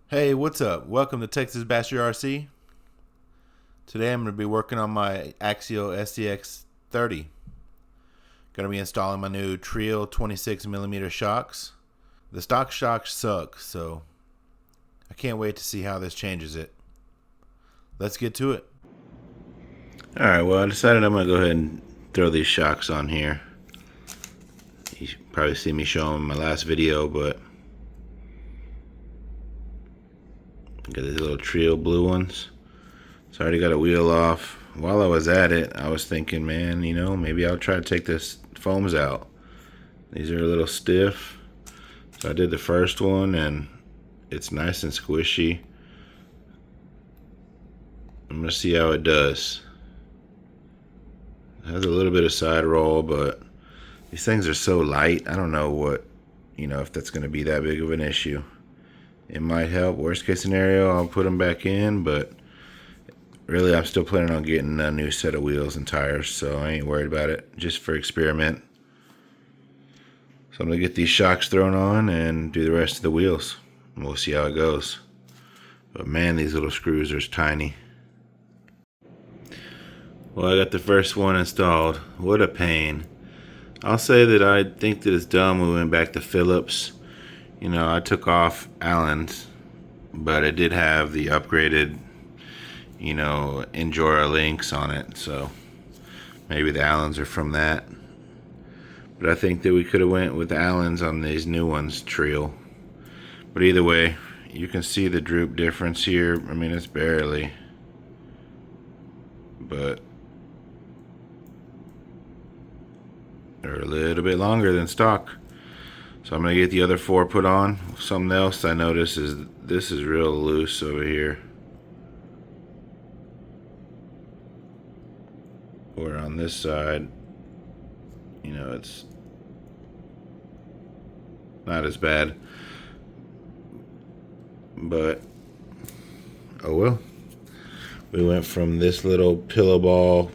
Hey, what's up? Welcome to Texas Basher RC. Today I'm going to be working on my Axial SCX30. Going to be installing my new Treal 26mm shocks. The stock shocks suck, so I can't wait to see how this changes it. Let's get to it. Alright, well, I decided I'm going to go ahead and throw these shocks on here. You should probably see me show them in my last video, but I got these little Treal blue ones. So I already got a wheel off. While I was at it, I was thinking, man, maybe I'll try to take this foams out. These are a little stiff. So I did the first one, and it's nice and squishy. I'm going to see how it does. It has a little bit of side roll, but these things are so light. I don't know if that's going to be that big of an issue. It might help. Worst case scenario, I'll put them back in, but really I'm still planning on getting a new set of wheels and tires, so I ain't worried about it, just for experiment. So I'm going to get these shocks thrown on and do the rest of the wheels, and we'll see how it goes. But man, these little screws are tiny. Well, I got the first one installed. What a pain. I'll say that I think that it's dumb we went back to Phillips. I took off Allen's, but it did have the upgraded, Injora links on it, so maybe the Allen's are from that. But I think that we could have went with Allen's on these new ones, Treal. But either way, you can see the droop difference here. I mean, it's barely, but they're a little bit longer than stock. So I'm going to get the other four put on. Something else I noticed is this is real loose over here. Or on this side, it's not as bad. But, oh well. We went from this little pillow ball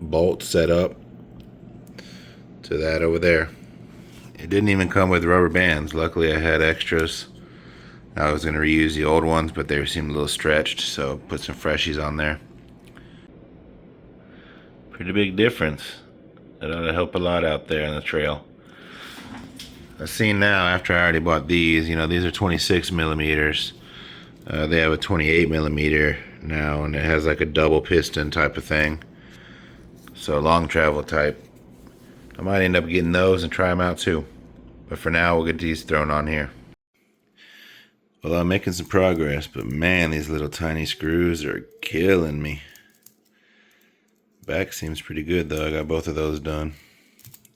bolt setup to that over there. It didn't even come with rubber bands. Luckily I had extras. I was going to reuse the old ones, but they seemed a little stretched, so put some freshies on there. Pretty big difference. That ought to help a lot out there on the trail. I've seen now, after I already bought these, these are 26 millimeters. They have a 28 millimeter now, and it has like a double piston type of thing. So long travel type. I might end up getting those and try them out too. But for now, we'll get these thrown on here. Well, I'm making some progress, but man, these little tiny screws are killing me. Back seems pretty good though. I got both of those done.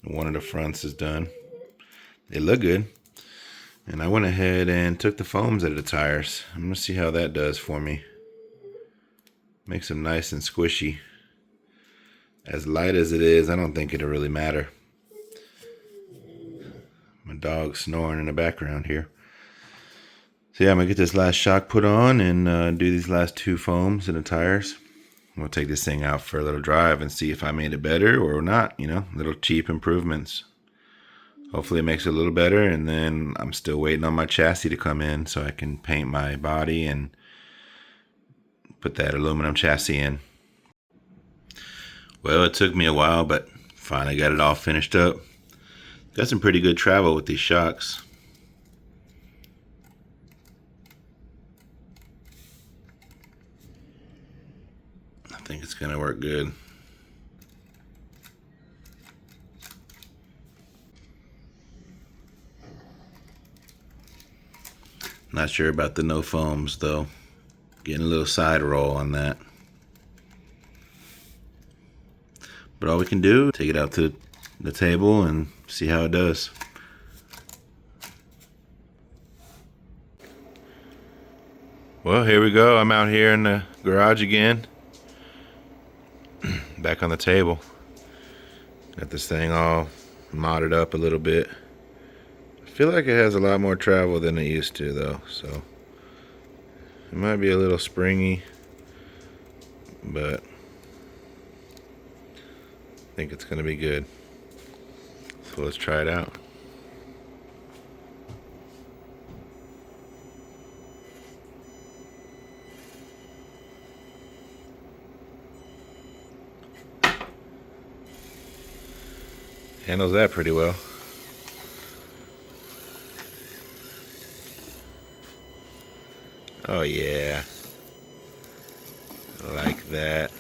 One of the fronts is done. They look good. And I went ahead and took the foams out of the tires. I'm going to see how that does for me. Makes them nice and squishy. As light as it is, I don't think it'll really matter. My dog's snoring in the background here. So yeah, I'm going to get this last shock put on and do these last two foams in the tires. We'll take this thing out for a little drive and see if I made it better or not, little cheap improvements. Hopefully it makes it a little better, and then I'm still waiting on my chassis to come in so I can paint my body and put that aluminum chassis in. Well, it took me a while, but finally got it all finished up. Got some pretty good travel with these shocks. I think it's gonna work good. Not sure about the no foams though. Getting a little side roll on that. But all we can do, take it out to the table and see how it does. Well, here we go. I'm out here in the garage again. Back on the table. Got this thing all modded up a little bit. I feel like it has a lot more travel than it used to though, so it might be a little springy, but I think it's gonna be good. So let's try it out. Handles that pretty well. Oh yeah, like that.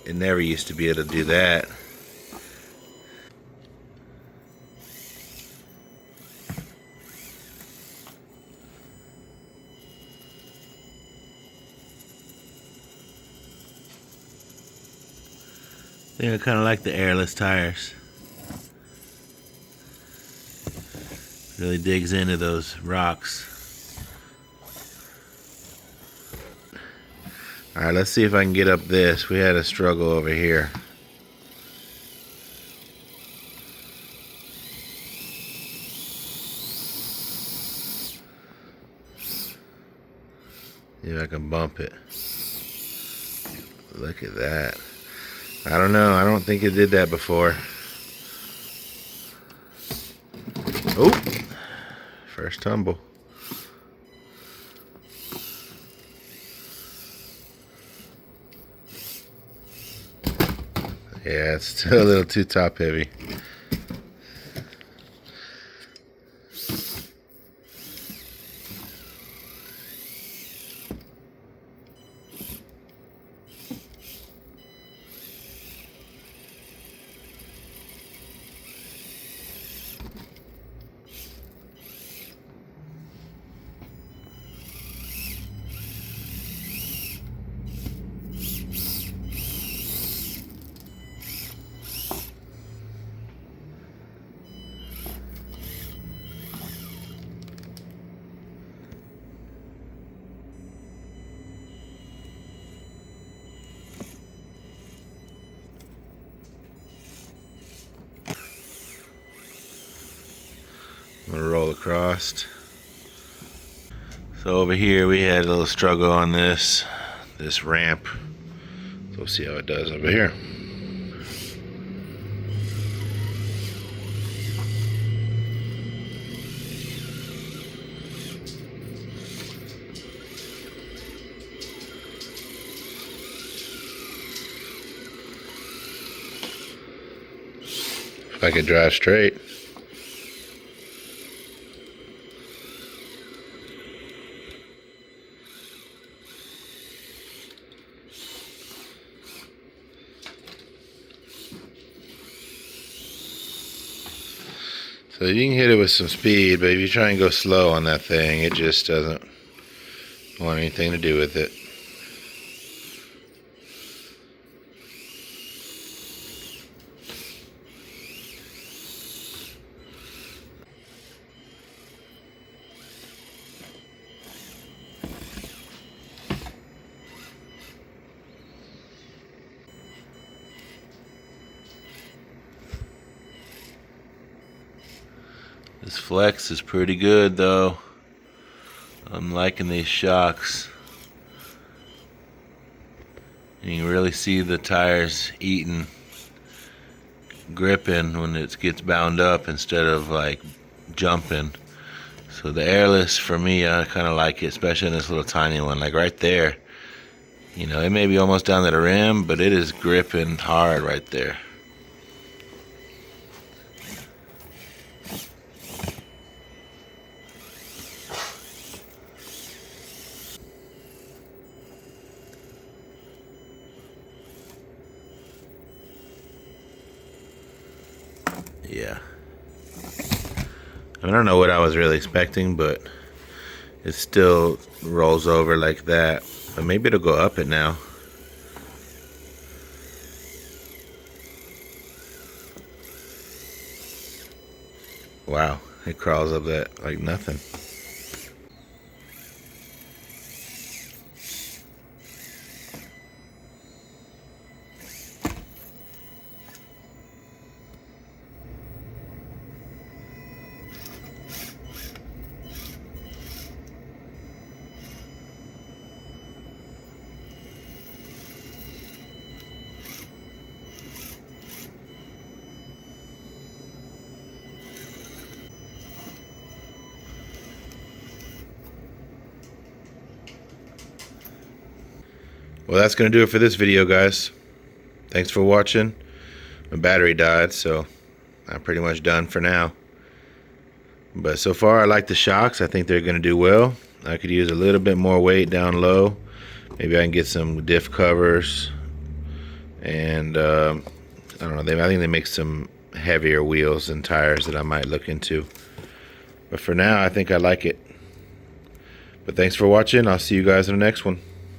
It never used to be able to do that. I think I kind of like the airless tires. Really digs into those rocks. Alright, let's see if I can get up this. We had a struggle over here. See if I can bump it. Look at that. I don't know. I don't think it did that before. Oh! First tumble. Yeah, it's still a little too top heavy. I'm gonna roll across. So over here we had a little struggle on this ramp. So we'll see how it does over here. If I could drive straight. So you can hit it with some speed, but if you try and go slow on that thing, it just doesn't want anything to do with it. This flex is pretty good though. I'm liking these shocks. You can really see the tires eating, gripping when it gets bound up instead of like jumping. So the airless for me, I kind of like it, especially in this little tiny one. Like right there, you know, it may be almost down to the rim, but it is gripping hard right there. Yeah. I don't know what I was really expecting, but it still rolls over like that. But maybe it'll go up it now. Wow, it crawls up that like nothing. Well, that's going to do it for this video, guys. Thanks for watching. My battery died, so I'm pretty much done for now. But so far I like the shocks. I think they're going to do well. I could use a little bit more weight down low. Maybe I can get some diff covers, and I don't know, I think they make some heavier wheels and tires that I might look into. But for now I think I like it. But thanks for watching. I'll see you guys in the next one.